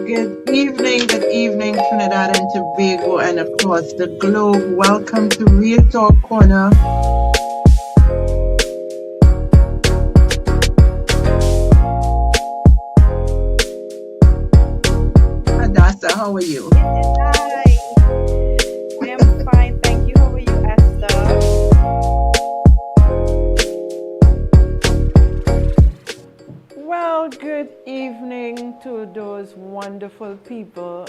Good evening, Trinidad and Tobago and across the globe. Welcome to Real Talk Corner. Hadassa, how are you? Hi, I am fine, thank you. How are you, Esther? Well, good evening to those wonderful people.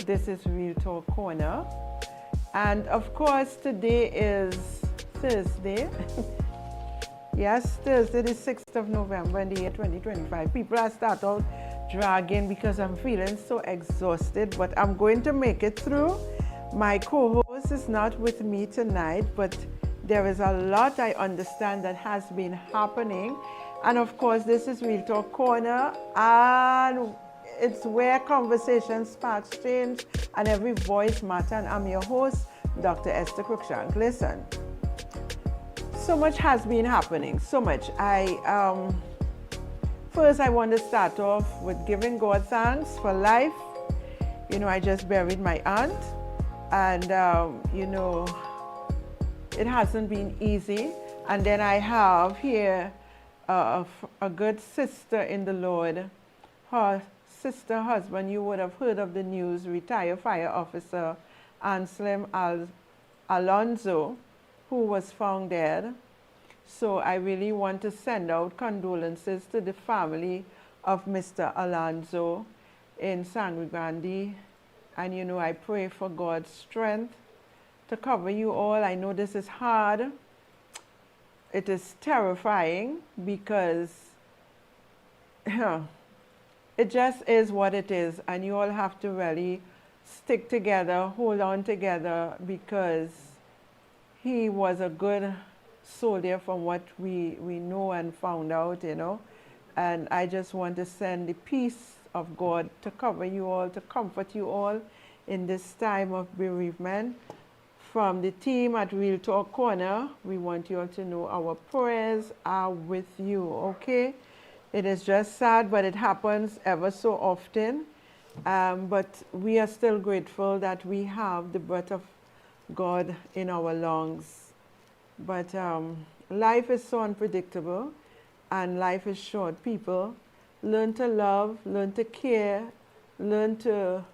This is Real Talk Corner. And of course, today is Thursday. Yes, Thursday, the 6th of November in the year 2025. People are start out dragging because I'm feeling so exhausted, but I'm going to make it through. My co-host is not with me tonight, but there is a lot I understand that has been happening. And of course, this is Real Talk Corner, and it's where conversation sparks change and every voice matters. And I'm your host, Dr. Esther Cruickshank. Listen, so much has been happening, so much. First, I want to start off with giving God thanks for life. You know, I just buried my aunt, and you know, it hasn't been easy. And then I have here a good sister in the Lord. Her sister husband, you would have heard of the news, retired fire officer Anselm Alonzo, who was found dead. So I really want to send out condolences to the family of Mr. Alonzo in San Grande. And you know, I pray for God's strength to cover you all. I know this is hard. It is terrifying because it just is what it is. And you all have to really stick together, hold on together, because he was a good soldier from what we know and found out, you know. And I just want to send the peace of God to cover you all, to comfort you all in this time of bereavement. From the team at Real Talk Corner, we want you all to know our prayers are with you, okay? It is just sad, but it happens ever so often. But we are still grateful that we have the breath of God in our lungs. But life is so unpredictable, and life is short. People, learn to love, learn to care, learn to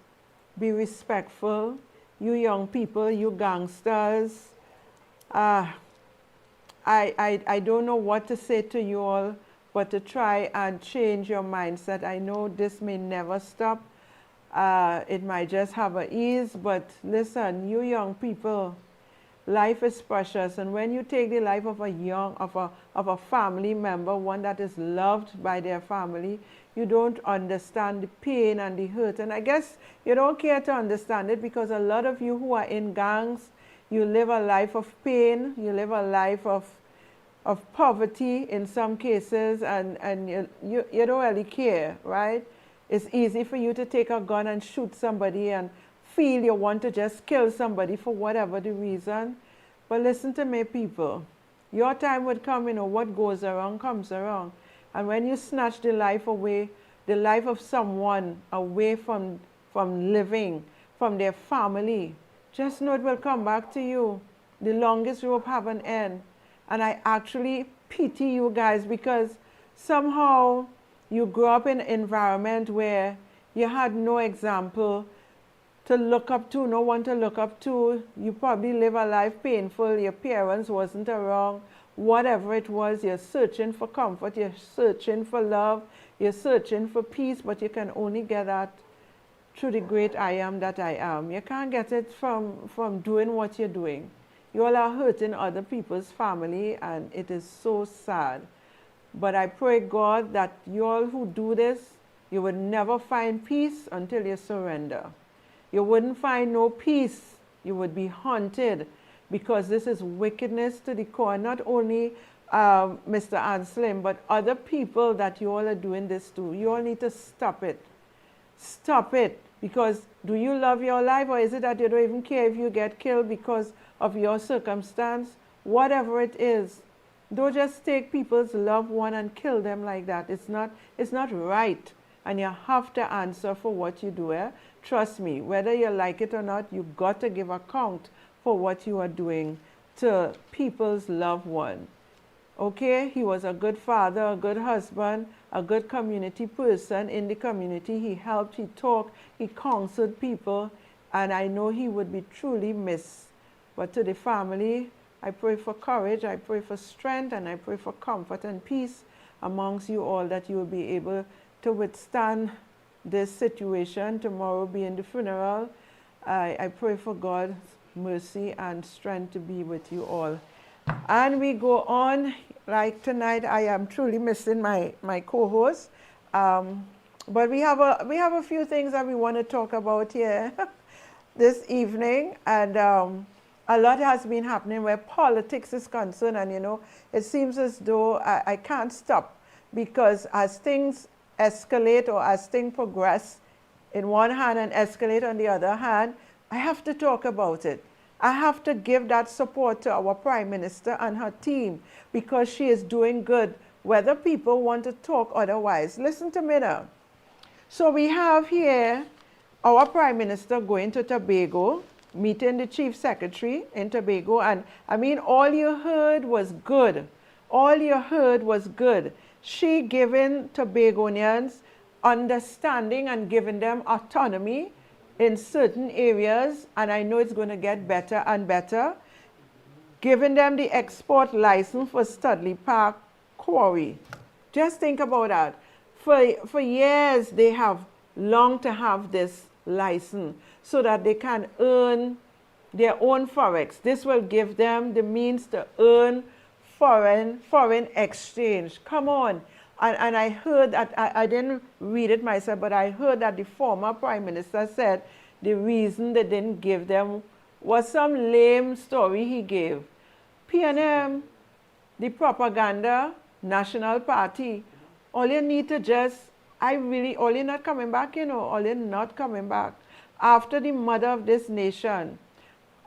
be respectful. You young people, you gangsters, I don't know what to say to you all, but to try and change your mindset. I know this may never stop. It might just have an ease, but listen, you young people, life is precious, and when you take the life of a family member, one that is loved by their family, you don't understand the pain and the hurt. And I guess you don't care to understand it because a lot of you who are in gangs, you live a life of pain, you live a life of poverty in some cases, and you don't really care, right? It's easy for you to take a gun and shoot somebody and feel you want to just kill somebody for whatever the reason. But listen to me, people. Your time would come, you know, what goes around comes around. And when you snatch the life away, the life of someone away from living, from their family, just know it will come back to you. The longest rope have an end. And I actually pity you guys because somehow you grew up in an environment where you had no example to look up to, no one to look up to. You probably live a life painful. Your parents wasn't around. Whatever it was, you're searching for comfort, you're searching for love, you're searching for peace, but you can only get that through the great I am that I am. You can't get it from doing what you're doing. You all are hurting other people's family, and it is so sad. But I pray, God, that you all who do this, you would never find peace until you surrender. You wouldn't find no peace. You would be haunted because this is wickedness to the core. Not only Mr. Anselm, but other people that you all are doing this to. You all need to stop it. Stop it. Because do you love your life, or is it that you don't even care if you get killed because of your circumstance? Whatever it is, don't just take people's loved one and kill them like that. It's not right. and you have to answer for what you do. Trust me, whether you like it or not, you've got to give account for what you are doing to people's loved one. Okay, he was a good father, a good husband, a good community person in the community. He helped, he talked, he counseled people, and I know he would be truly missed. But to the family, I pray for courage, I pray for strength, and I pray for comfort and peace amongst you all, that you will be able to withstand this situation. Tomorrow being the funeral, I pray for God's mercy and strength to be with you all. And we go on, like tonight, I am truly missing my co-host. But we have a few things that we want to talk about here this evening. And a lot has been happening where politics is concerned. And, you know, it seems as though I can't stop, because as things escalate or as things progress in one hand and escalate on the other hand, I have to talk about it. I have to give that support to our Prime Minister and her team, because she is doing good, whether people want to talk otherwise. Listen to me now. So we have here our Prime Minister going to Tobago, meeting the Chief Secretary in Tobago, and I mean, all you heard was good. All you heard was good. She giving Tobagonians understanding and giving them autonomy in certain areas, and I know it's going to get better and better, giving them the export license for Studley Park Quarry. Just think about that. For years, they have longed to have this license so that they can earn their own forex. This will give them the means to earn foreign exchange. Come on. And I heard that, I didn't read it myself, but I heard that the former Prime Minister said the reason they didn't give them was some lame story he gave. PNM, the propaganda, National Party, all you need to just, all you're not coming back, you know, all you're not coming back. After the mother of this nation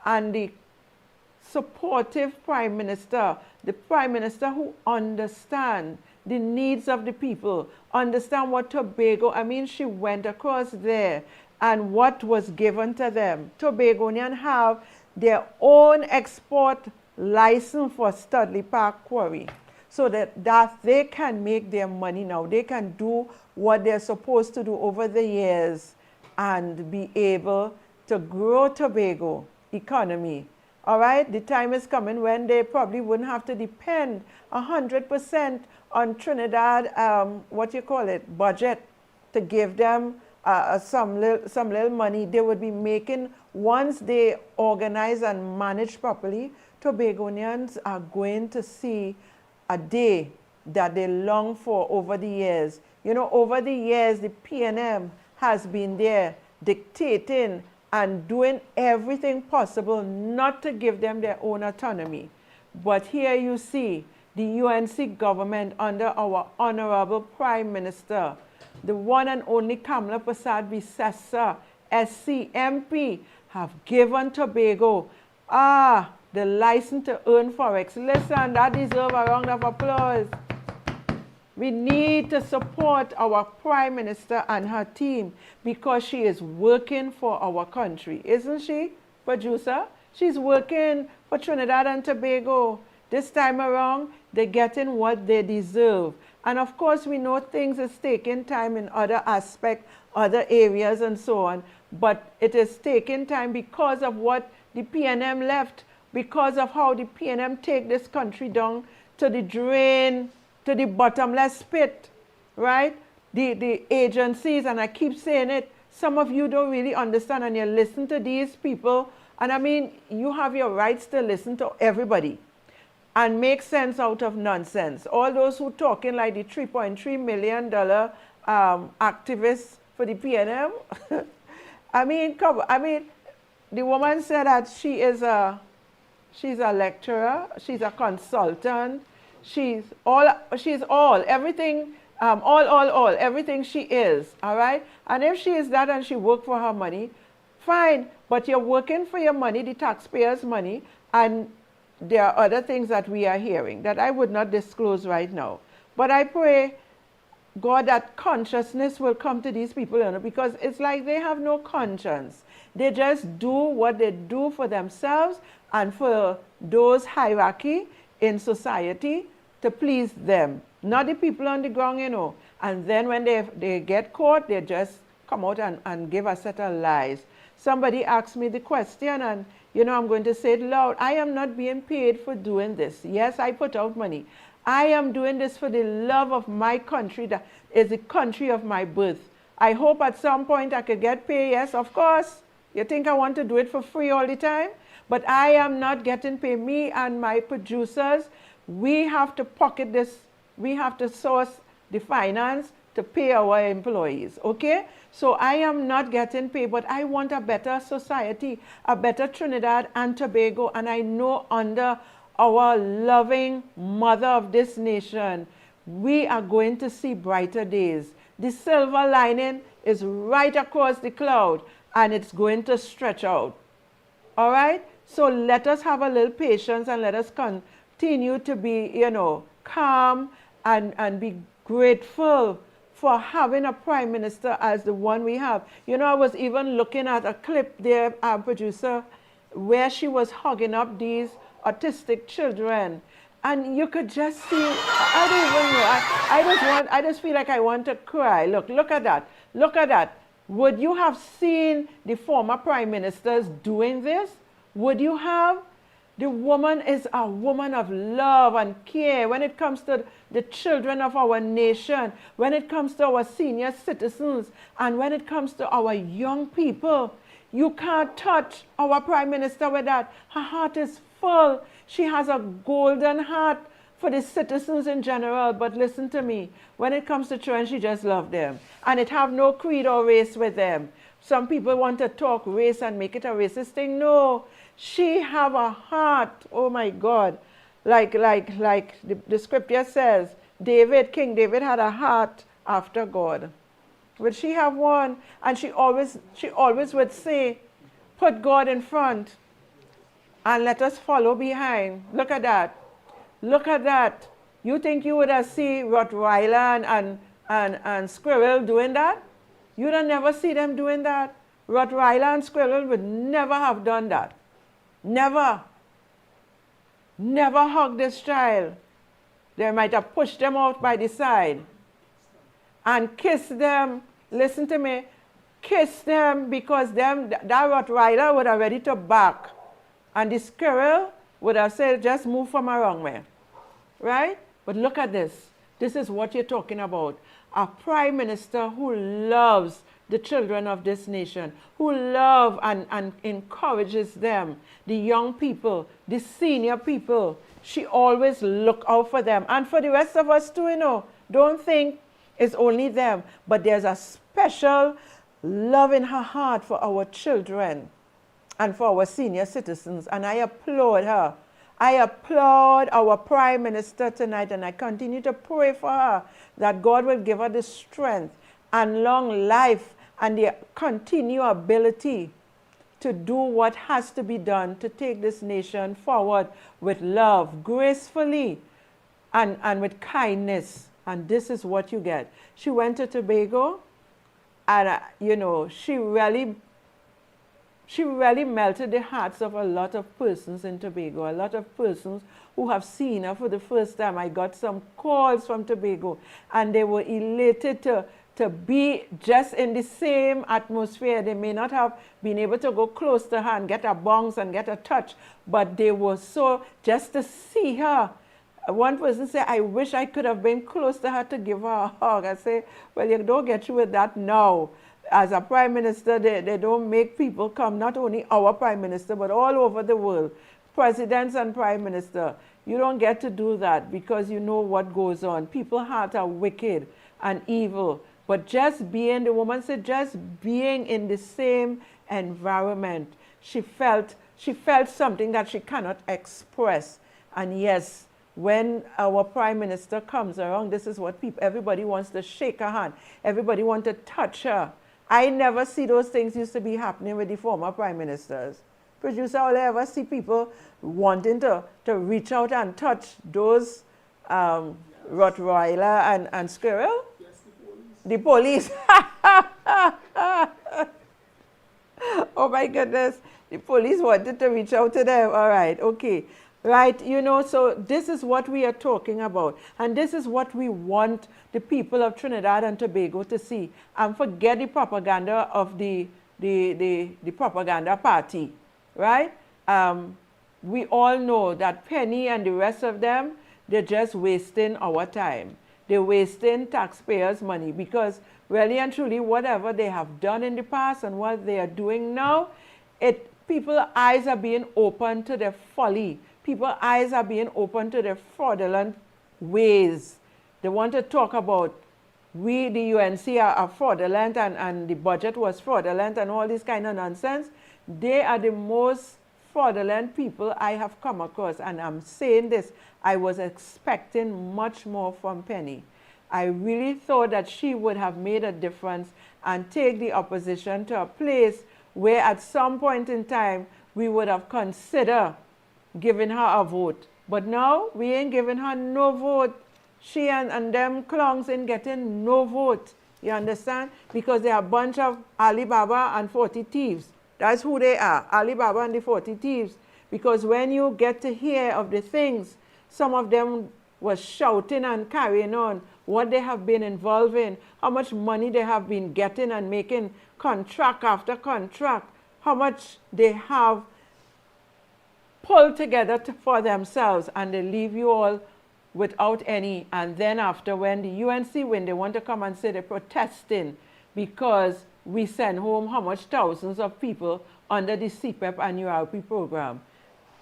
and the supportive Prime Minister, the Prime Minister who understands the needs of the people, understand what Tobago, I mean, she went across there and what was given to them. Tobagonians have their own export license for Studley Park Quarry, so that they can make their money now. They can do what they're supposed to do over the years and be able to grow Tobago economy. All right, the time is coming when they probably wouldn't have to depend 100% on Trinidad, budget to give them some little money. They would be making, once they organize and manage properly, Tobagonians are going to see a day that they long for over the years. You know, over the years, the PNM has been there dictating and doing everything possible not to give them their own autonomy. But here you see the UNC government under our Honorable Prime Minister, the one and only Kamala Prasad Visesa, SCMP, have given Tobago the license to earn forex. Listen, that deserves a round of applause. We need to support our Prime Minister and her team, because she is working for our country. Isn't she, producer? She's working for Trinidad and Tobago. This time around, they're getting what they deserve. And of course, we know things is taking time in other aspects, other areas and so on. But it is taking time because of what the PNM left, because of how the PNM take this country down to the drain, to the bottomless pit, right? The agencies, and I keep saying it, some of you don't really understand, and you listen to these people, and I mean, you have your rights to listen to everybody and make sense out of nonsense. All those who talking like the $3.3 million activists for the PNM. I mean, the woman said that she's a lecturer, she's a consultant, she's everything, everything she is, all right? And if she is that and she worked for her money, fine, but you're working for your money, the taxpayers' money, and there are other things that we are hearing that I would not disclose right now. But I pray God, that consciousness will come to these people, you know, because it's like they have no conscience. They just do what they do for themselves and for those hierarchy in society to please them, not the people on the ground, you know. And then when they get caught, they just come out and give a set of lies. Somebody asked me the question, and you know, I'm going to say it loud. I am not being paid for doing this. Yes, I put out money. I am doing this for the love of my country, that is the country of my birth. I hope at some point I could get paid. Yes, of course. You think I want to do it for free all the time? But I am not getting paid. Me and my producers, we have to pocket this. We have to source the finance to pay our employees, okay? So I am not getting paid, but I want a better society, a better Trinidad and Tobago, and I know under our loving mother of this nation, we are going to see brighter days. The silver lining is right across the cloud, and it's going to stretch out. All right? So let us have a little patience, and let us continue to be, you know, calm and be grateful for having a prime minister as the one we have. You know, I was even looking at a clip there, our producer, where she was hugging up these autistic children. And you could just see, I don't even know, I just feel like I want to cry. Look at that. Look at that. Would you have seen the former prime ministers doing this? Would you have? The woman is a woman of love and care when it comes to the children of our nation, when it comes to our senior citizens, and when it comes to our young people. You can't touch our prime minister with that. Her heart is full. She has a golden heart for the citizens in general. But listen to me, when it comes to children, she just loves them. And it have no creed or race with them. Some people want to talk race and make it a racist thing. No, she have a heart, oh my God. Like the scripture says, King David had a heart after God. Would she have one? And she always would say, put God in front and let us follow behind. Look at that. Look at that. You think you would have seen Rottweiler and Squirrel doing that? You'd have never see them doing that. Rottweiler and Squirrel would never have done that. Never. Never hug this child. They might have pushed them out by the side and kiss them. Listen to me. Kiss them, because that Rottweiler would have ready to back. And the squirrel would have said, just move from around me. Right? But look at this. This is what you're talking about. A prime minister who loves the children of this nation, who love and encourages them, the young people, the senior people. She always look out for them. And for the rest of us too, you know. Don't think it's only them. But there's a special love in her heart for our children and for our senior citizens. And I applaud her. I applaud our Prime Minister tonight, and I continue to pray for her that God will give her the strength and long life and the continued ability to do what has to be done to take this nation forward with love, gracefully, and with kindness. And this is what you get. She went to Tobago, and you know, she really melted the hearts of a lot of persons in Tobago, a lot of persons who have seen her for the first time. I got some calls from Tobago, and they were elated to be just in the same atmosphere. They may not have been able to go close to her and get a bounce and get a touch, but they were so, just to see her. One person said, I wish I could have been close to her to give her a hug. I say, well, you don't get you with that now. As a prime minister, they don't make people come, not only our prime minister, but all over the world, presidents and prime minister. You don't get to do that because you know what goes on. People's hearts are wicked and evil. But just being, the woman said, just being in the same environment, she felt something that she cannot express. And yes, when our prime minister comes around, this is what everybody wants to shake her hand. Everybody wants to touch her. I never see those things used to be happening with the former prime ministers. Producer, all I ever see people wanting to reach out and touch those Rottweiler and squirrel. Yes, The police. Oh my goodness. The police wanted to reach out to them. All right, okay. Right, you know, so this is what we are talking about. And this is what we want the people of Trinidad and Tobago to see. And forget the propaganda of the propaganda party, right? We all know that Penny and the rest of them, they're just wasting our time. They're wasting taxpayers' money because really and truly whatever they have done in the past and what they are doing now, people's eyes are being opened to their folly. People's eyes are being opened to their fraudulent ways. They want to talk about we, the UNC, are fraudulent and the budget was fraudulent and all this kind of nonsense. They are the most fraudulent people I have come across. And I'm saying this, I was expecting much more from Penny. I really thought that she would have made a difference and take the opposition to a place where at some point in time we would have considered giving her a vote. But now we ain't giving her no vote. She and them clowns ain't getting no vote. You understand? Because they are a bunch of Alibaba and 40 thieves. That's who they are, Alibaba and the 40 thieves. Because when you get to hear of the things, some of them was shouting and carrying on, what they have been involved in, how much money they have been getting and making contract after contract, how much they have pulled together for themselves, and they leave you all without any. And then after, when the UNC win, they want to come and say they're protesting because we send home how much thousands of people under the CPEP and URP program.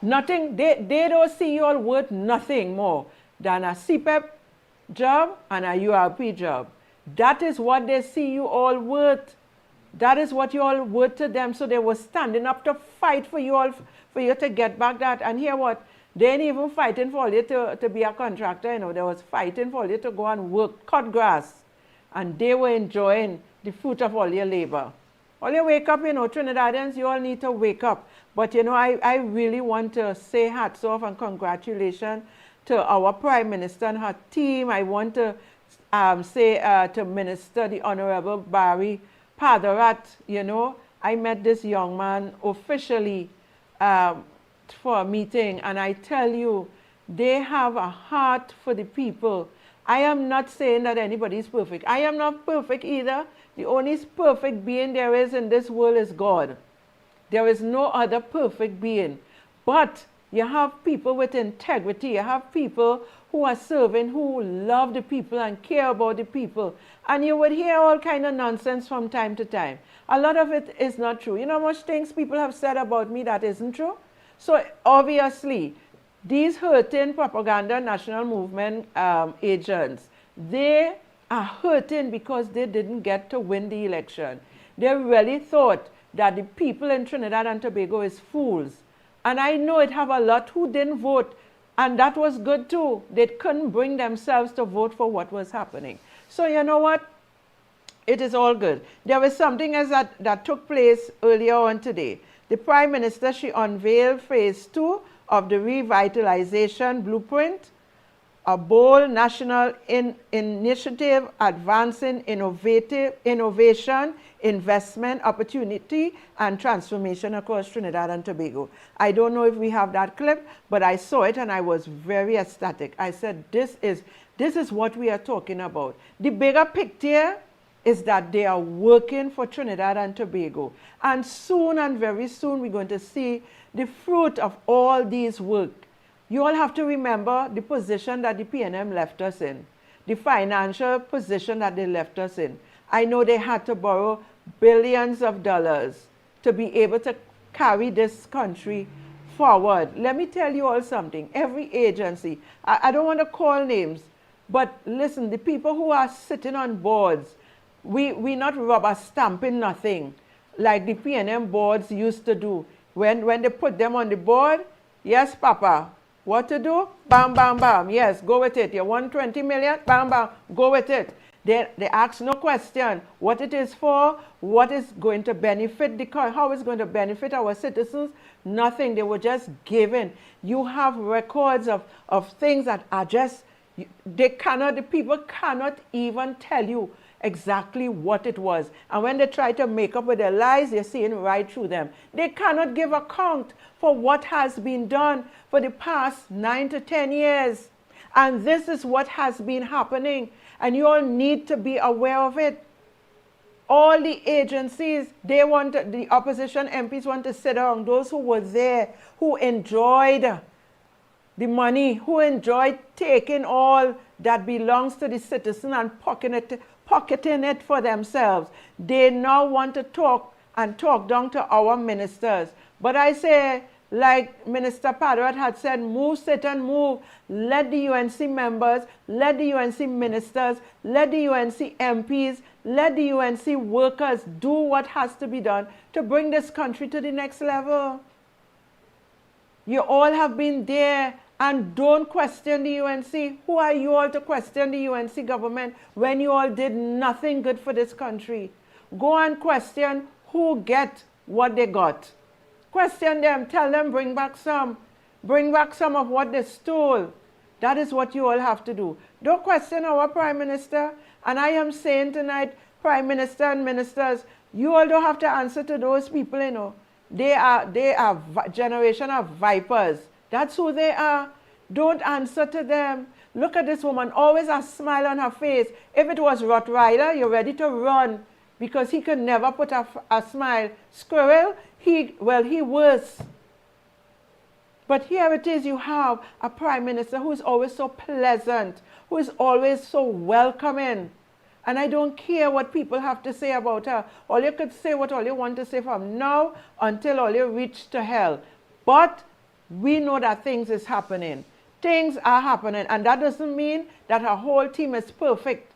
Nothing, they don't see you all worth nothing more than a CPEP job and a URP job. That is what they see you all worth. That is what you all worth to them. So they were standing up to fight for you all, for you to get back that. And hear what? They ain't even fighting for you to be a contractor, you know. They was fighting for you to go and work, cut grass. And they were enjoying the fruit of all your labor. All you wake up, you know, Trinidadians, you all need to wake up. But, you know, I really want to say hats off and congratulations to our Prime Minister and her team. I want to say to Minister, the Honorable Barry Padarat, you know, I met this young man officially for a meeting, and I tell you, they have a heart for the people. I am not saying that anybody is perfect. I am not perfect either. The only perfect being there is in this world is God. There is no other perfect being. But you have people with integrity. You have people who are serving, who love the people and care about the people. And you would hear all kind of nonsense from time to time. A lot of it is not true. You know how much things people have said about me that isn't true? So obviously, these hurting propaganda national movement agents, they are hurting because they didn't get to win the election. They really thought that the people in Trinidad and Tobago is fools. And I know it have a lot who didn't vote, and that was good too. They couldn't bring themselves to vote for what was happening. So you know what? It is all good. There was something else that took place earlier on today. The Prime Minister, she unveiled phase 2 of the Revitalization Blueprint, a bold national initiative advancing innovation, investment, opportunity, and transformation across Trinidad and Tobago. I don't know if we have that clip, but I saw it and I was very ecstatic. I said, this is what we are talking about. The bigger picture is that they are working for Trinidad and Tobago. And soon and very soon we're going to see the fruit of all these work. You all have to remember the position that the PNM left us in, the financial position that they left us in. I know they had to borrow billions of dollars to be able to carry this country forward. Let me tell you all something. Every agency, I don't want to call names, but listen, the people who are sitting on boards, we not rubber stamping nothing like the PNM boards used to do. When they put them on the board, yes, Papa, what to do? Bam, bam, bam. Yes, go with it. You want 20 million? Bam, bam, go with it. They ask no question what it is for, what is going to benefit the country, how it's going to benefit our citizens. Nothing. They were just given. You have records of things that are just, the people cannot even tell you exactly what it was. And when they try to make up with their lies, they're seeing right through them. They cannot give account for what has been done for the past 9 to 10 years. And this is what has been happening. And you all need to be aware of it. All the agencies, the opposition MPs want to sit down. Those who were there, who enjoyed the money, who enjoyed taking all that belongs to the citizen and pocketing it for themselves. They now want to talk down to our ministers. But I say, like Minister Padraat had said, move, sit and move. Let the UNC members, let the UNC ministers, let the UNC MPs, let the UNC workers do what has to be done to bring this country to the next level. You all have been there, and don't question the UNC. Who are you all to question the UNC government when you all did nothing good for this country? Go and question who get what they got. Question them, tell them bring back some of what they stole. That is what you all have to do. Don't question our Prime Minister. And I am saying tonight, Prime Minister and ministers, you all don't have to answer to those people, you know. They are a generation of vipers. That's who they are. Don't answer to them. Look at this woman, always a smile on her face. If it was Rottweiler, you're ready to run because he could never put a smile. Squirrel, he worse. But here it is, you have a Prime Minister who is always so pleasant, who is always so welcoming. And I don't care what people have to say about her. All you could say what all you want to say from now until all you reach to hell. But we know that things is happening. Things are happening. And that doesn't mean that her whole team is perfect.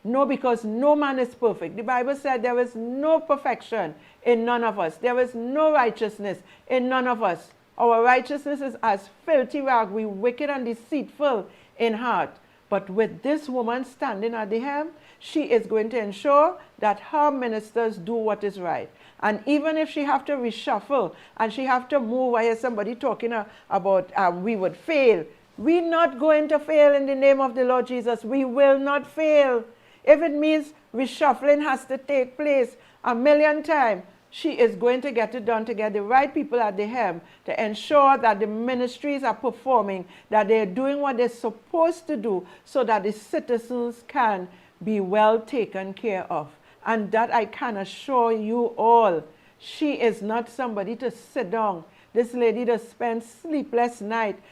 No, because no man is perfect. The Bible said there is no perfection in none of us. There is no righteousness in none of us. Our righteousness is as filthy rag. We wicked and deceitful in heart. But with this woman standing at the helm, she is going to ensure that her ministers do what is right. And even if she have to reshuffle and she have to move, I hear somebody talking about we would fail. We're not going to fail in the name of the Lord Jesus. We will not fail. If it means reshuffling has to take place 1,000,000 times, she is going to get it done to get the right people at the helm to ensure that the ministries are performing, that they're doing what they're supposed to do so that the citizens can be well taken care of. And that I can assure you all, she is not somebody to sit down. This lady does spend sleepless nights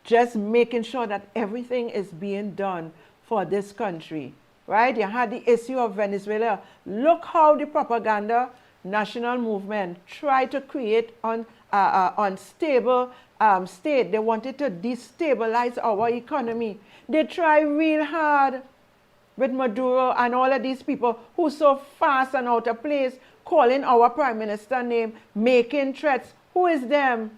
just making sure that everything is being done for this country. Right? You had the issue of Venezuela. Look how the propaganda national movement tried to create unstable state. They wanted to destabilize our economy. They try real hard with Maduro and all of these people who so fast and out of place, calling our Prime Minister name, making threats. Who is them?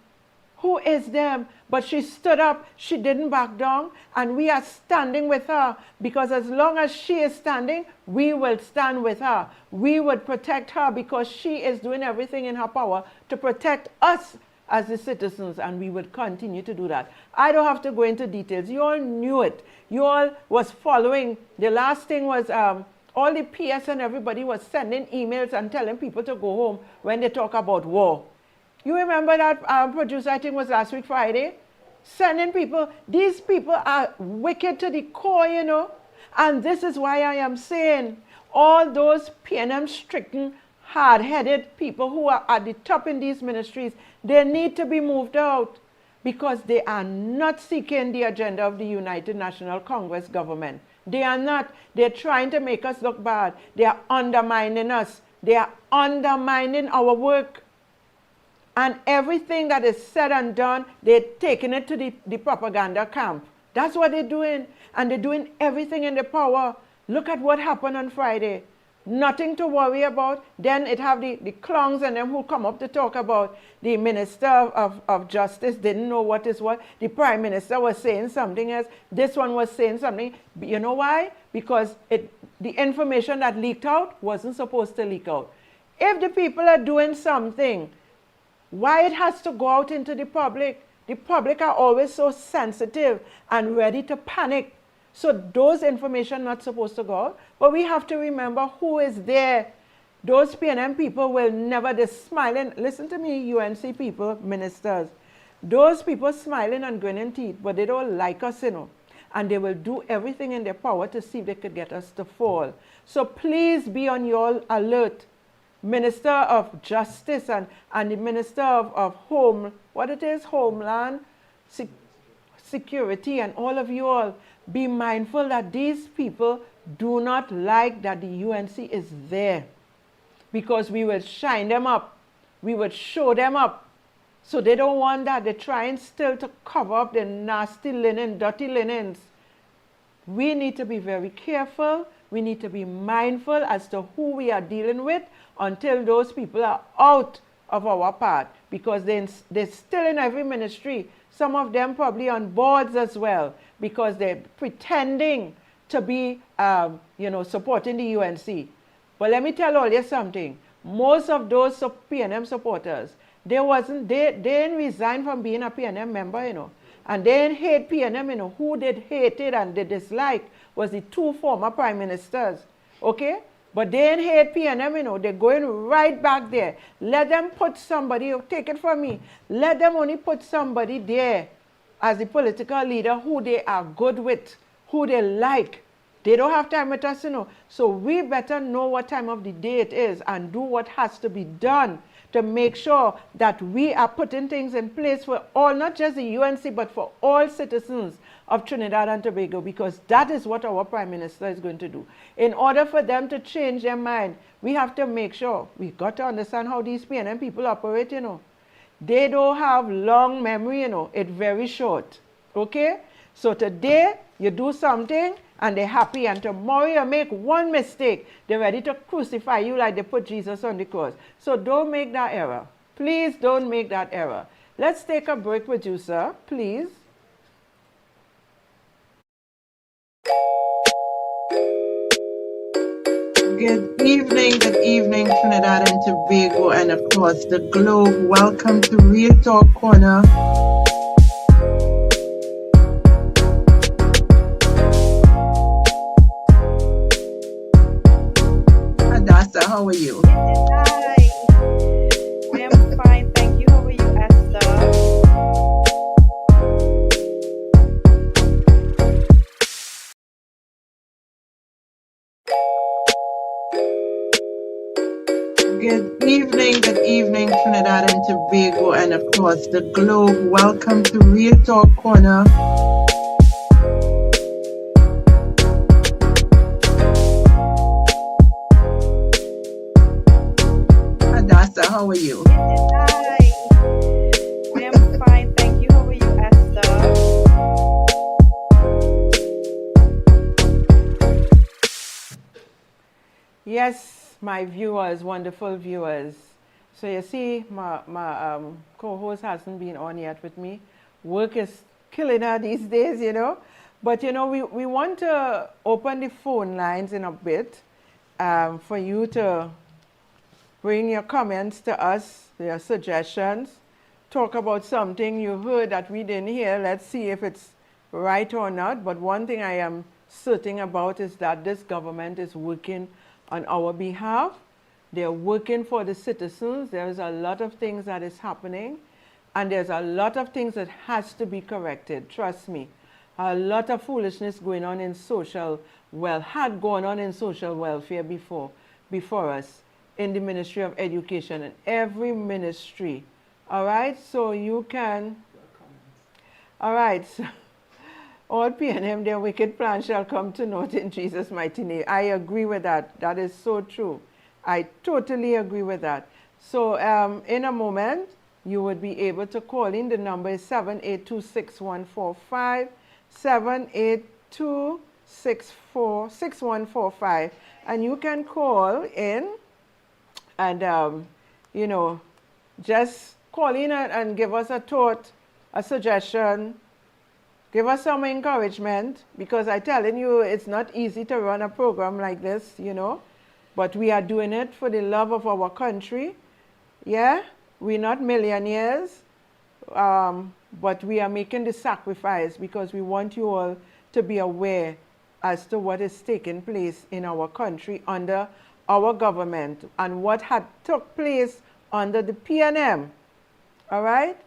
Who is them? But she stood up, she didn't back down, and we are standing with her because as long as she is standing, we will stand with her. We would protect her because she is doing everything in her power to protect us as the citizens, and we would continue to do that. I don't have to go into details. You all knew it. You all was following. The last thing was all the PS and everybody was sending emails and telling people to go home when they talk about war. You remember that producer, I think was last week Friday, sending people, these people are wicked to the core, you know. And this is why I am saying all those PNM-stricken, hard-headed people who are at the top in these ministries, they need to be moved out because they are not seeking the agenda of the United National Congress government. They are not. They're trying to make us look bad. They are undermining us. They are undermining our work. And everything that is said and done, they're taking it to the propaganda camp. That's what they're doing. And they're doing everything in their power. Look at what happened on Friday. Nothing to worry about. Then it have the clowns and them who come up to talk about the Minister of Justice didn't know what is what. The Prime Minister was saying something else. This one was saying something. You know why? Because the information that leaked out wasn't supposed to leak out. If the people are doing something, why it has to go out into the public? The public are always so sensitive and ready to panic. So those information not supposed to go out. But we have to remember who is there. Those PNM people will never, they're smiling. Listen to me, UNC people, ministers. Those people smiling and grinning teeth, but they don't like us, you know. And they will do everything in their power to see if they could get us to fall. So please be on your alert. Minister of Justice and the Minister of Home, what it is, Homeland Security, and all of you all, be mindful that these people do not like that the UNC is there, because we will shine them up. We will show them up. So they don't want that. They're trying still to cover up the nasty linen, dirty linens. We need to be very careful. We need to be mindful as to who we are dealing with until those people are out of our path, because they're still in every ministry. Some of them probably on boards as well, because they're pretending to be, supporting the UNC. But let me tell all you something. Most of those PNM supporters, they didn't resign from being a PNM member, you know. And they didn't hate PNM, you know. Who did hate it and they disliked was the two former prime ministers, okay? But they didn't hate PNM, you know. They're going right back there. Let them put somebody, take it from me, let them only put somebody there as the political leader who they are good with, who they like. They don't have time with us, you know. So we better know what time of the day it is and do what has to be done to make sure that we are putting things in place for all, not just the UNC, but for all citizens of Trinidad and Tobago, because that is what our Prime Minister is going to do. In order for them to change their mind, we have to make sure, we've got to understand how these PNM people operate, you know. They don't have long memory, you know. It's very short, okay? So today, you do something, and they're happy, and tomorrow you make one mistake, they're ready to crucify you like they put Jesus on the cross. So don't make that error. Please don't make that error. Let's take a break with you, sir, please. Good evening, Trinidad and Tobago and across the globe. Welcome to Real Talk Corner. Hadassa, how are you? Hi. I am fine, thank you. How are you, Esther? Good evening, Trinidad and Tobago and across the globe. Welcome to Real Talk Corner. Hadassa, how are you? Hi. I am fine, thank you. How are you, Esther? Yes, my viewers, wonderful viewers. So you see, my co-host hasn't been on yet with me. Work is killing her these days, you know. But, you know, we want to open the phone lines in a bit for you to bring your comments to us, your suggestions. Talk about something you heard that we didn't hear. Let's see if it's right or not. But one thing I am certain about is that this government is working on our behalf. They're working for the citizens. There's a lot of things that is happening, and there's a lot of things that has to be corrected. Trust me. A lot of foolishness going on in had gone on in social welfare before us in the Ministry of Education and every ministry. All right, so you can. All right, so all PNM, their wicked plan shall come to naught in Jesus' mighty name. I agree with that. That is so true. I totally agree with that. So in a moment, you would be able to call in. The number is 782-6145, 782-6145. And you can call in and, you know, just call in and give us a thought, a suggestion, give us some encouragement, because I'm telling you, it's not easy to run a program like this, you know, but we are doing it for the love of our country. Yeah, we're not millionaires, but we are making the sacrifice because we want you all to be aware as to what is taking place in our country under our government and what had took place under the PNM. All right?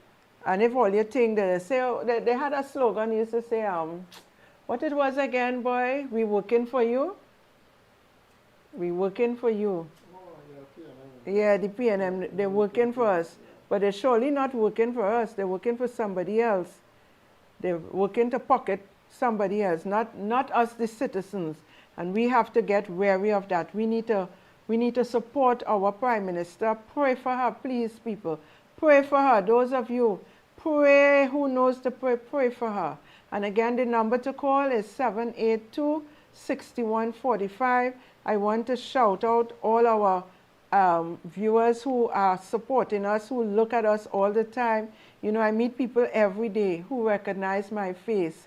And if all you think that they say, they had a slogan used to say, what it was again, boy? We working for you. We working for you. Yeah, the PNM, they're working for us. But they're surely not working for us. They're working for somebody else. They're working to pocket somebody else, not us, the citizens. And we have to get wary of that. We need to support our Prime Minister. Pray for her, please, people. Pray for her. Those of you, pray, who knows to pray, pray for her. And again, the number to call is 782-6145. I want to shout out all our viewers who are supporting us, who look at us all the time. You know, I meet people every day who recognize my face.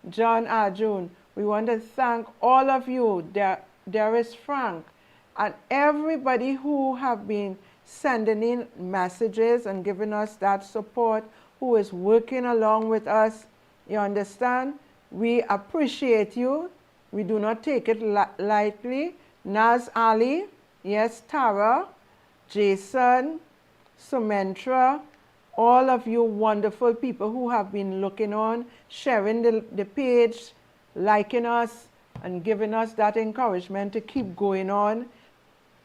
John Arjun, we want to thank all of you. There is Frank, and everybody who have been sending in messages and giving us that support, who is working along with us. You understand? We appreciate you. We do not take it lightly. Naz Ali, yes, Tara, Jason, Sumentra, all of you wonderful people who have been looking on, sharing the page, liking us, and giving us that encouragement to keep going on.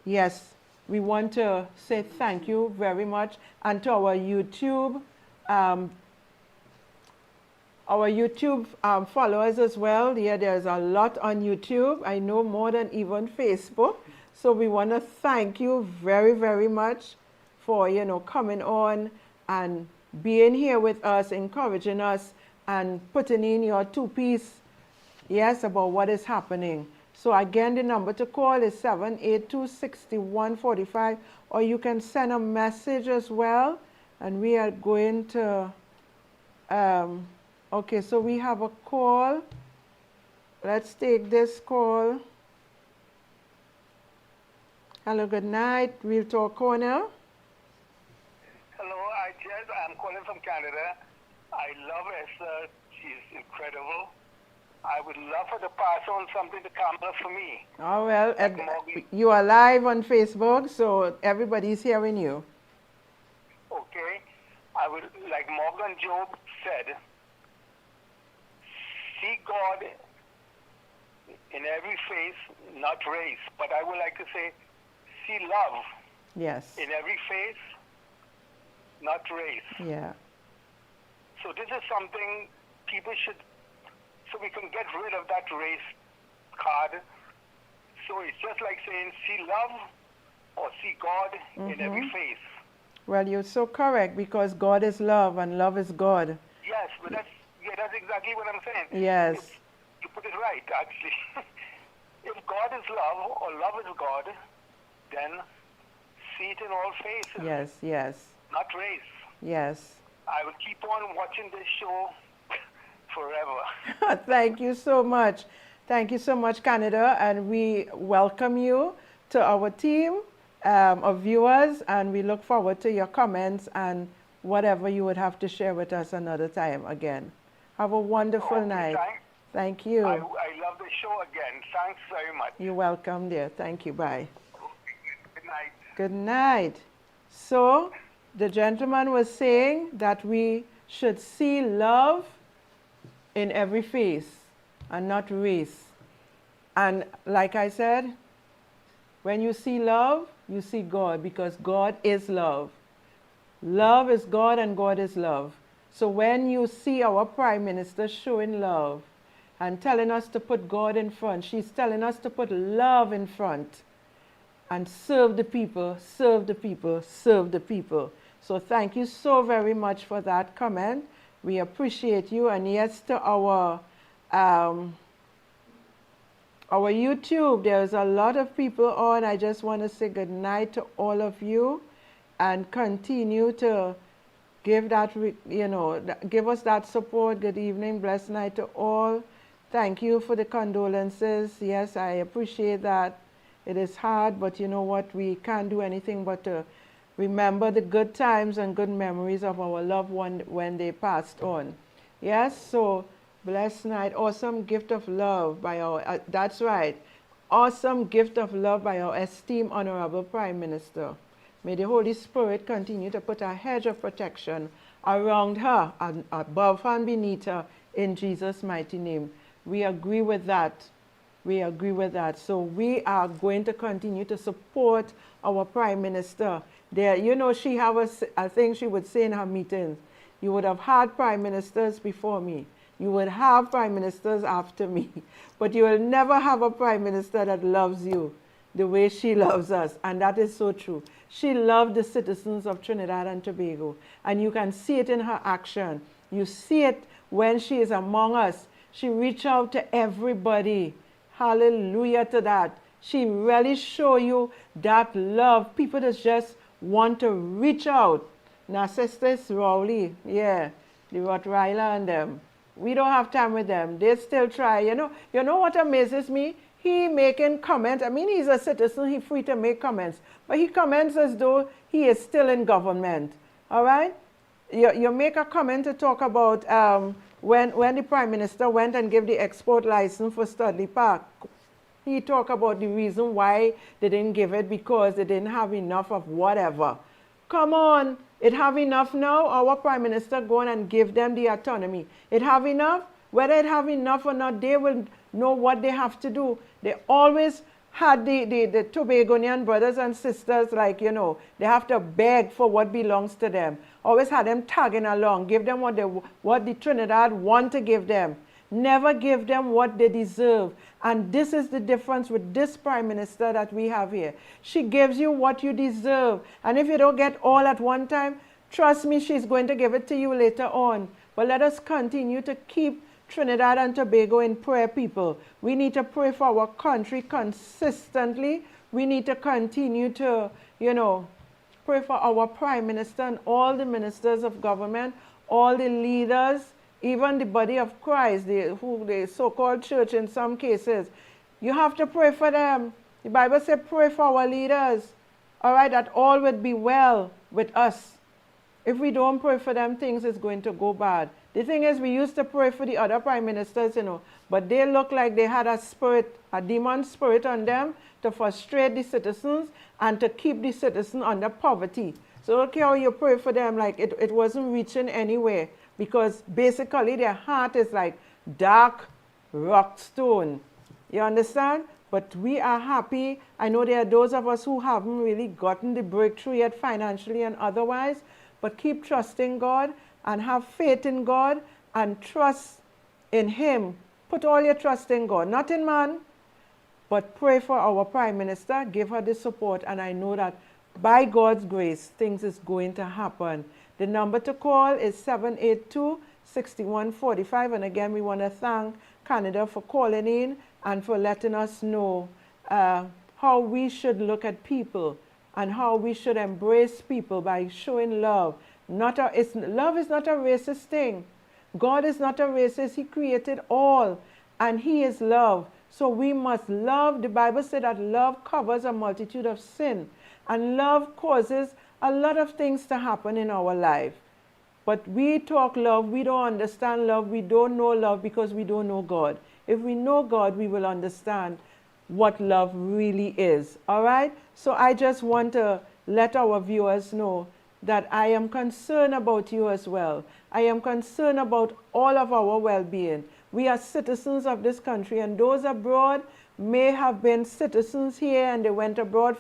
Yes, we want to say thank you very much. And to our YouTube followers as well. Yeah, there's a lot on YouTube. I know more than even Facebook. So we want to thank you very, very much for, you know, coming on and being here with us, encouraging us, and putting in your two-piece, yes, about what is happening. So again, the number to call is 782-6145, or you can send a message as well. And we are going to, okay, so we have a call. Let's take this call. Hello, good night, Real Talk Corner. Hello, I'm calling from Canada. I love Esther. She's incredible. I would love her to pass on something to Kamala for me. Oh, well, Like you are live on Facebook, so everybody's hearing you. Okay. I would, like Morgan Job said, see God in every face, not race. But I would like to say, see love Yes. in every face, not race. Yeah. So this is something people should, so we can get rid of that race card. So it's just like saying, see love or see God in every face. Well, you're so correct, because God is love and love is God. Yes, but that's exactly what I'm saying. Yes. You put it right, actually. If God is love or love is God, then see it in all faces. Yes, yes, Not race. yes. I will keep on watching this show forever. Thank you so much. Thank you so much, Canada. And we welcome you to our team of viewers. And we look forward to your comments and whatever you would have to share with us another time again. Have a wonderful night. Thank you. I love the show again. Thanks very much. You're welcome, dear. Thank you. Bye. Good night. Good night. So the gentleman was saying that we should see love in every face and not race. And like I said, when you see love, you see God, because God is love. Love is God and God is love. So when you see our Prime Minister showing love and telling us to put God in front, she's telling us to put love in front and serve the people, serve the people, serve the people. So thank you so very much for that comment. We appreciate you. And yes, to our YouTube, there's a lot of people on. I just want to say good night to all of you and continue to give that, give us that support. Good evening, blessed night to all. Thank you for the condolences. Yes, I appreciate that. It is hard, but you know what? We can't do anything but to remember the good times and good memories of our loved one when they passed on. Yes, so Blessed night, awesome gift of love by our, that's right, awesome gift of love by our esteemed Honorable Prime Minister. May the Holy Spirit continue to put a hedge of protection around her, and above her and beneath her, in Jesus' mighty name. We agree with that. We agree with that. So we are going to continue to support our Prime Minister. There, you know, she have a thing she would say in her meetings. You would have had Prime Ministers before me. You would have Prime Ministers after me. But you will never have a Prime Minister that loves you the way she loves us. And that is so true. She loved the citizens of Trinidad and Tobago. And you can see it in her action. You see it when she is among us. She reaches out to everybody. Hallelujah to that. She really show you that love. People that just want to reach out. Now, Sisters Rowley, yeah, the Rottweiler and them. We don't have time with them. They still try. You know what amazes me? He making comments. I mean, he's a citizen. He's free to make comments. But he comments as though he is still in government. All right? You make a comment to talk about when the Prime Minister went and gave the export license for Studley Park. He talked about the reason why they didn't give it, because they didn't have enough of whatever. Come on, it have enough now. Our Prime Minister go on and give them the autonomy. It have enough? Whether it have enough or not, they will know what they have to do. They always had the Tobagonian brothers and sisters, like, you know, they have to beg for what belongs to them. Always had them tagging along, give them what the Trinidad want to give them. Never give them what they deserve. And this is the difference with this Prime Minister that we have here. She gives you what you deserve. And if you don't get all at one time, trust me, she's going to give it to you later on. But let us continue to keep Trinidad and Tobago in prayer, people. We need to pray for our country consistently. We need to continue to, you know, pray for our Prime Minister and all the ministers of government, all the leaders, even the body of Christ, the so-called church in some cases. You have to pray for them. The Bible says pray for our leaders, all right, that all would be well with us. If we don't pray for them, things is going to go bad. The thing is, we used to pray for the other prime ministers, you know, but they look like they had a spirit, a demon spirit on them to frustrate the citizens and to keep the citizens under poverty. So okay, how you pray for them, like it wasn't reaching anywhere, because basically their heart is like dark rock stone. You understand? But we are happy. I know there are those of us who haven't really gotten the breakthrough yet financially and otherwise, but keep trusting God and have faith in God and trust in Him. Put all your trust in God, not in man, but pray for our Prime Minister, give her the support, and I know that by God's grace, things is going to happen. The number to call is 782-6145, and again, we want to thank Canada for calling in and for letting us know how we should look at people and how we should embrace people by showing love. Love is not a racist thing. God is not a racist. He created all, and He is love. So we must love. The Bible said that love covers a multitude of sin, and love causes a lot of things to happen in our life. But we talk love, we don't understand love, we don't know love because we don't know God. If we know God, we will understand what love really is. All right? So I just want to let our viewers know that I am concerned about you as well. I am concerned about all of our well-being. We are citizens of this country, and those abroad may have been citizens here and they went abroad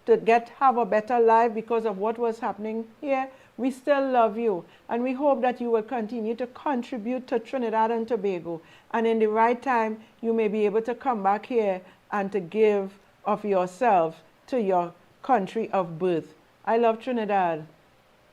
to have a better life because of what was happening here. We still love you, and we hope that you will continue to contribute to Trinidad and Tobago, and in the right time you may be able to come back here and to give of yourself to your country of birth. I love Trinidad.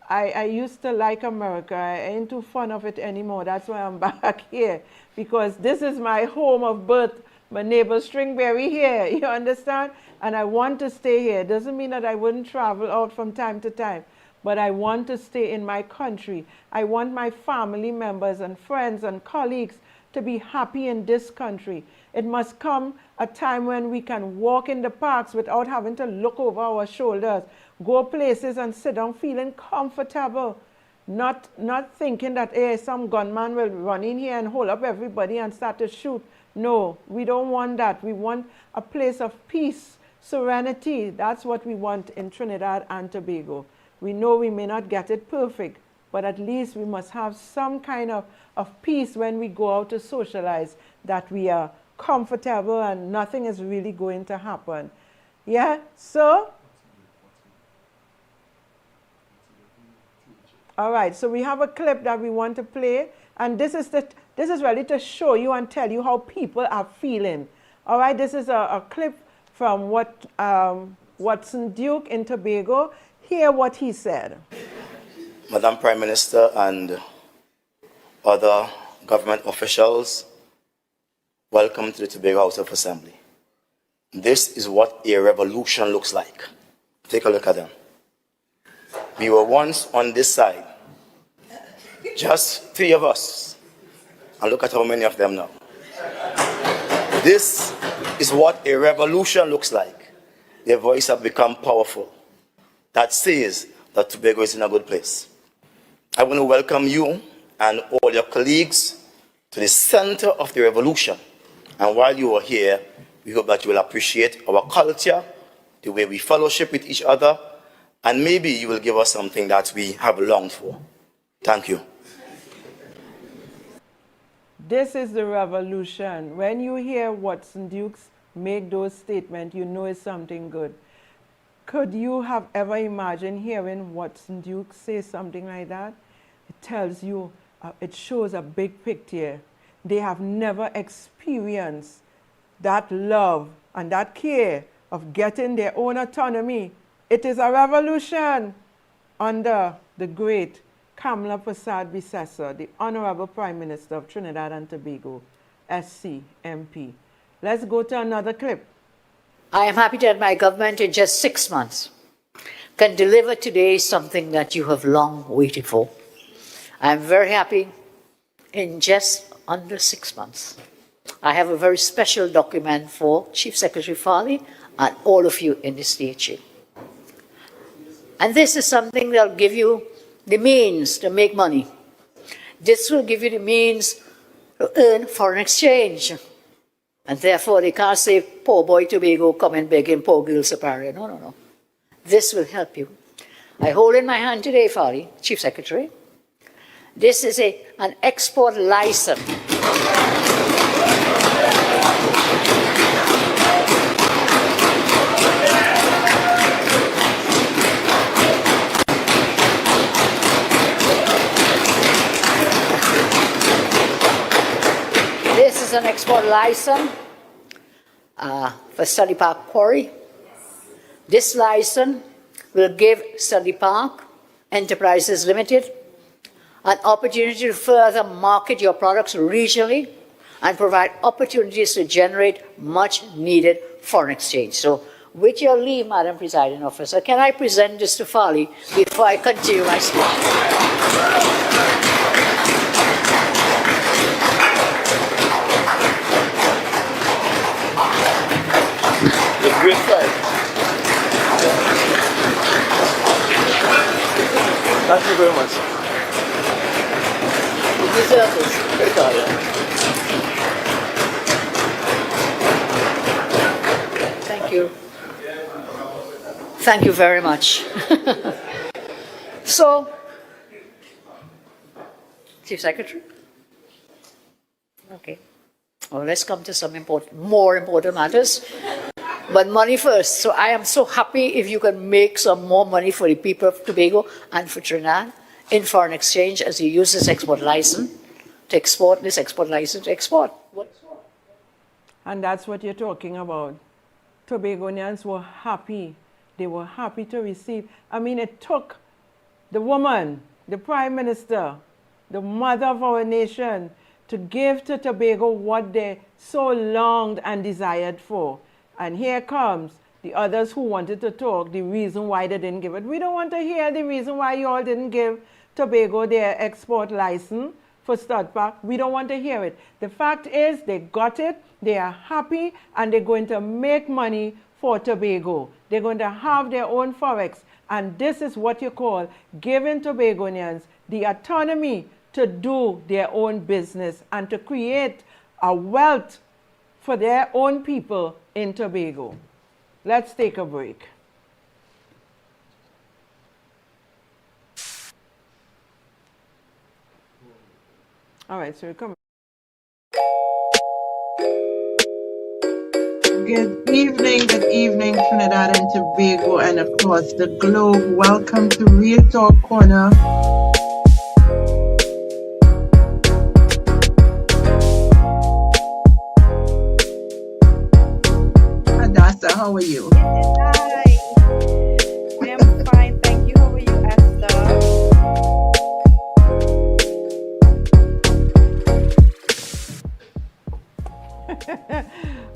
I used to like America. I ain't too fond of it anymore. That's why I'm back here, because this is my home of birth. My neighbor Stringberry here, you understand? And I want to stay here. Doesn't mean that I wouldn't travel out from time to time, but I want to stay in my country. I want my family members and friends and colleagues to be happy in this country. It must come a time when we can walk in the parks without having to look over our shoulders, go places and sit down feeling comfortable. Not thinking that some gunman will run in here and hold up everybody and start to shoot. No, we don't want that. We want a place of peace, serenity. That's what we want in Trinidad and Tobago. We know we may not get it perfect, but at least we must have some kind of peace when we go out to socialize, that we are comfortable and nothing is really going to happen. Yeah, so all right, so we have a clip that we want to play, and this is really to show you and tell you how people are feeling. All right, this is a clip from Watson Duke in Tobago. Hear what he said. Madam Prime Minister and other government officials, welcome to the Tobago House of Assembly. This is what a revolution looks like. Take a look at them. We were once on this side, just 3 of us, and look at how many of them now. This is what a revolution looks like. Their voice have become powerful. That says that Tobago is in a good place. I want to welcome you and all your colleagues to the center of the revolution. And while you are here, we hope that you will appreciate our culture, the way we fellowship with each other, and maybe you will give us something that we have longed for. Thank you. This is the revolution. When you hear Watson Dukes make those statements, you know it's something good. Could you have ever imagined hearing Watson Dukes say something like that? It tells you, it shows a big picture. They have never experienced that love and that care of getting their own autonomy. It is a revolution under the great Kamla Prasad Bisesa, the Honorable Prime Minister of Trinidad and Tobago, SC, MP. Let's go to another clip. I am happy that my government in just 6 months can deliver today something that you have long waited for. I'm very happy in just under 6 months. I have a very special document for Chief Secretary Farley and all of you in the state. And this is something that will give you the means to make money. This will give you the means to earn foreign exchange. And therefore, they can't say, poor boy Tobago, come and begging poor girl Sapari. No, no, no. This will help you. I hold in my hand today, Farley, Chief Secretary. This is an export license. This is an export license for Study Park Quarry. This license will give Study Park Enterprises Limited an opportunity to further market your products regionally and provide opportunities to generate much needed foreign exchange. So, with your leave, Madam Presiding Officer, can I present this to Farley before I continue my speech? It's great fight. Thank you very much. You deserve this. Thank you. Thank you very much. So, Chief Secretary? Okay. Well, let's come to some more important matters. But money first. So I am so happy if you can make some more money for the people of Tobago and for Trinidad in foreign exchange as you use this export license to export, this export license to export. And that's what you're talking about. Tobagonians were happy. They were happy to receive. I mean, it took the woman, the Prime Minister, the mother of our nation, to give to Tobago what they so longed and desired for. And here comes the others who wanted to talk, the reason why they didn't give it. We don't want to hear the reason why you all didn't give Tobago their export license for Stud Park. We don't want to hear it. The fact is they got it, they are happy, and they're going to make money for Tobago. They're going to have their own forex. And this is what you call giving Tobagonians the autonomy to do their own business and to create a wealth for their own people in Tobago. Let's take a break. All right, so we come. Good evening, Trinidad and Tobago and across the globe. Welcome to Real Talk Corner. Hadassa, how are you? Hi. I am fine, thank you. How are you, Esther?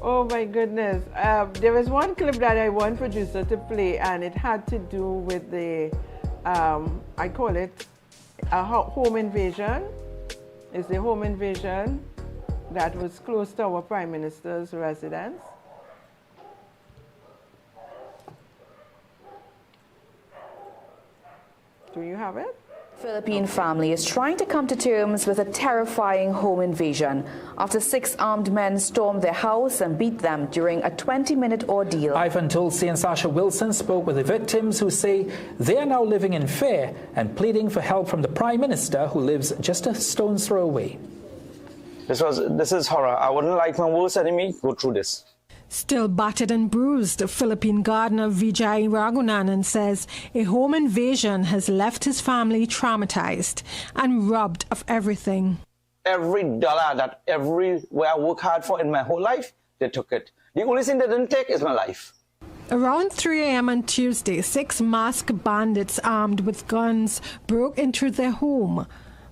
Oh my goodness. There was one clip that I want producer to play, and it had to do with the, I call it a home invasion. It's the home invasion that was close to our Prime Minister's residence. Do you have it? Philippine family is trying to come to terms with a terrifying home invasion after 6 armed men stormed their house and beat them during a 20-minute ordeal. Ivan Tulsi and Sasha Wilson spoke with the victims, who say they are now living in fear and pleading for help from the Prime Minister, who lives just a stone's throw away. This is horror. I wouldn't like my worst enemy go through this. Still battered and bruised, Philippine gardener Vijay Ragunanan says a home invasion has left his family traumatized and robbed of everything. Every dollar that everywhere I work hard for in my whole life, they took it. The only thing they didn't take is my life. Around 3 a.m. on Tuesday, 6 masked bandits armed with guns broke into their home.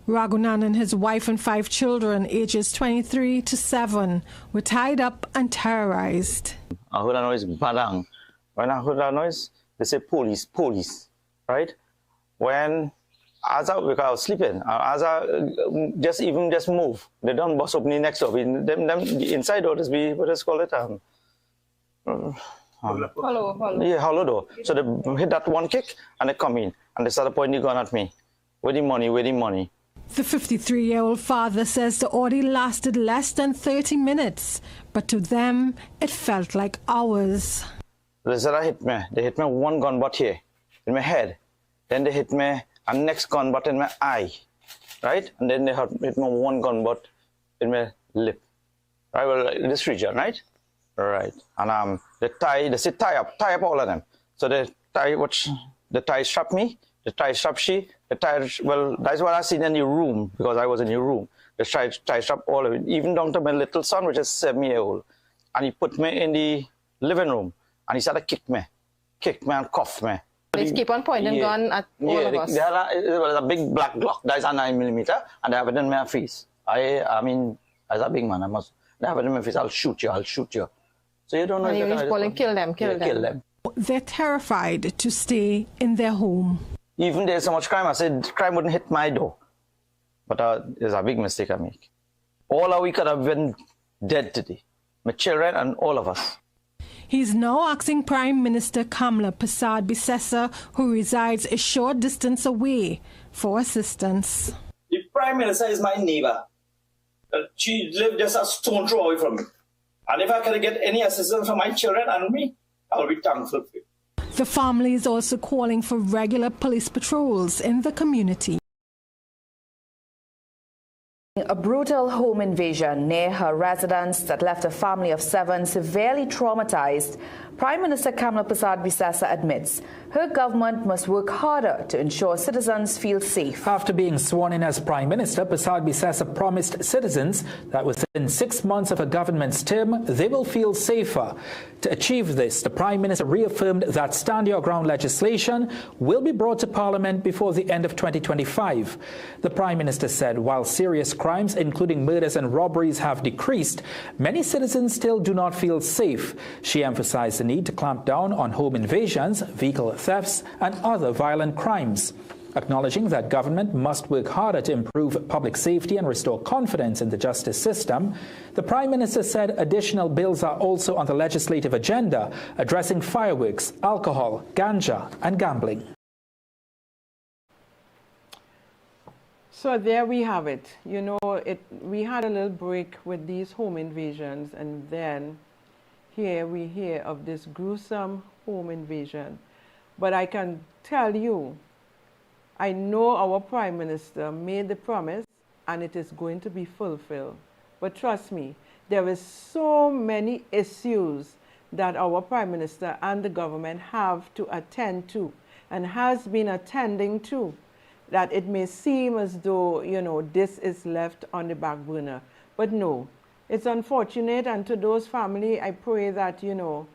Ragunan and his wife and 5 children, ages 23 to 7, were tied up and terrorized. I heard a noise, badang. When I heard that noise, they say police, police, right? When as I was sleeping, as I just move, they don't bust open the next door. The inside door is what is called it? Hello. Yeah, hollow door. So they hit that one kick and they come in and they started pointing the gun at me. Where the money? The 53-year-old father says the ordeal lasted less than 30 minutes, but to them, it felt like hours. They said they hit me one gun butt here, in my head. Then they hit me a next gun butt in my eye, right? And then they hit me one gun butt in my lip, right? Well, this region, right? Right. And they say tie up all of them. So they strap me, they tie strap she, well, that's what I seen in your room, because I was in your room. They tie strap all of it, even down to my little son, which is 7-year-old. And he put me in the living room, and he started to kick me and cuff me. They keep on pointing gun at all of us. They had a big black Glock, that's a 9mm, and they have it in my face. I mean, as a big man, they have it in my face, I'll shoot you. So you don't know. And you just calling, kill them. They're terrified to stay in their home. Even there's so much crime, I said crime wouldn't hit my door. But it's a big mistake I make. All of we could have been dead today. My children and all of us. He's now asking Prime Minister Kamla Persad-Bissessar, who resides a short distance away, for assistance. The Prime Minister is my neighbor. She lives just a stone throw away from me. And if I can get any assistance from my children and me, I'll be thankful for it. The family is also calling for regular police patrols in the community. A brutal home invasion near her residence that left a family of 7 severely traumatized, Prime Minister Kamla Persad-Bissessar admits her government must work harder to ensure citizens feel safe. After being sworn in as Prime Minister, Persad-Bissessar promised citizens that within 6 months of her government's term, they will feel safer. To achieve this, the Prime Minister reaffirmed that Stand Your Ground legislation will be brought to Parliament before the end of 2025. The Prime Minister said while serious crimes, including murders and robberies, have decreased, many citizens still do not feel safe. She emphasized the need to clamp down on home invasions, vehicle thefts, and other violent crimes. Acknowledging that government must work harder to improve public safety and restore confidence in the justice system, the Prime Minister said additional bills are also on the legislative agenda, addressing fireworks, alcohol, ganja, and gambling. So there we have it. You know, we had a little break with these home invasions, and then here we hear of this gruesome home invasion. But I can tell you, I know our Prime Minister made the promise and it is going to be fulfilled. But trust me, there is so many issues that our Prime Minister and the government have to attend to and has been attending to, that it may seem as though, you know, this is left on the back burner. But no, it's unfortunate, and to those families, I pray that, you know,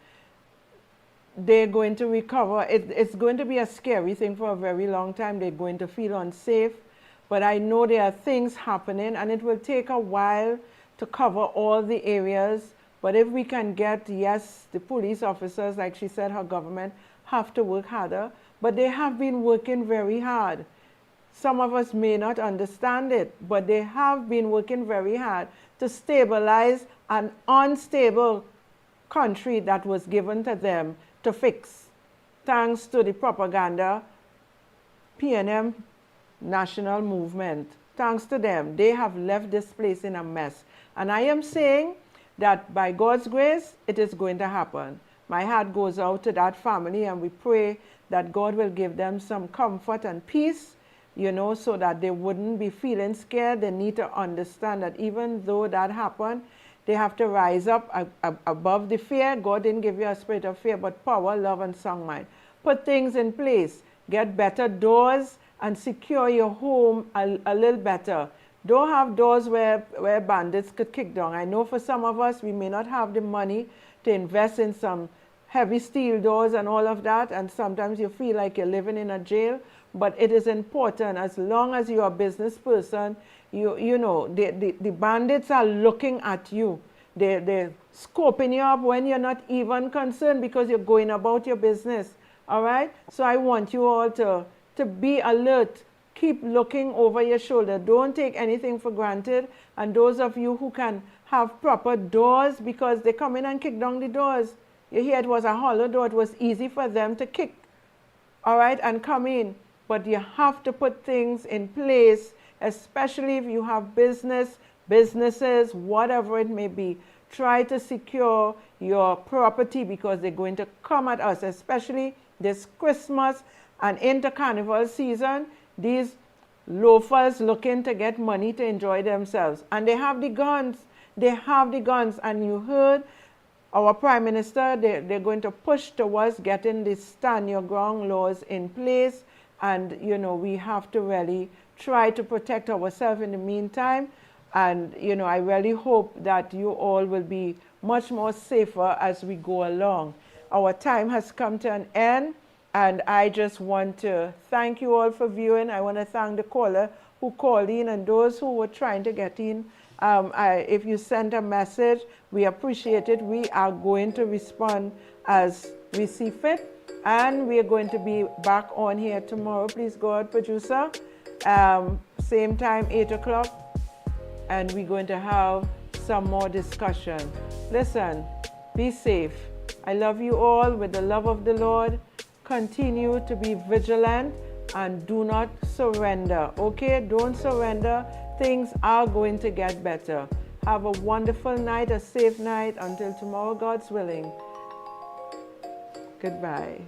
they're going to recover. It's going to be a scary thing for a very long time. They're going to feel unsafe. But I know there are things happening, and it will take a while to cover all the areas. But if we can get, yes, the police officers, like she said, her government, have to work harder. But they have been working very hard. Some of us may not understand it, but they have been working very hard to stabilize an unstable country that was given to them to fix. Thanks to the propaganda, PNM national movement, thanks to them, they have left this place in a mess. And I am saying that by God's grace, it is going to happen. My heart goes out to that family, and we pray that God will give them some comfort and peace, you know, so that they wouldn't be feeling scared. They need to understand that even though that happened, they have to rise up above the fear. God didn't give you a spirit of fear, but power, love, and sound mind. Put things in place. Get better doors and secure your home a little better. Don't have doors where bandits could kick down. I know for some of us, we may not have the money to invest in some heavy steel doors and all of that, and sometimes you feel like you're living in a jail. But it is important, as long as you're a business person, you know, the bandits are looking at you. They're scoping you up when you're not even concerned because you're going about your business. All right? So I want you all to be alert. Keep looking over your shoulder. Don't take anything for granted. And those of you who can have proper doors, because they come in and kick down the doors. You hear it was a hollow door. It was easy for them to kick, all right, and come in. But you have to put things in place, especially if you have businesses, whatever it may be. Try to secure your property, because they're going to come at us, especially this Christmas and into Carnival season. These loafers looking to get money to enjoy themselves. And they have the guns. They have the guns. And you heard our Prime Minister, they're going to push towards getting the stand your ground laws in place. And, you know, we have to really try to protect ourselves in the meantime. And, you know, I really hope that you all will be much more safer as we go along. Our time has come to an end, and I just want to thank you all for viewing. I want to thank the caller who called in and those who were trying to get in. If you sent a message, we appreciate it. We are going to respond as we see fit. And we are going to be back on here tomorrow. Please God, producer. Same time, 8 o'clock. And we're going to have some more discussion. Listen, be safe. I love you all with the love of the Lord. Continue to be vigilant and do not surrender. Okay? Don't surrender. Things are going to get better. Have a wonderful night, a safe night. Until tomorrow, God's willing. Goodbye.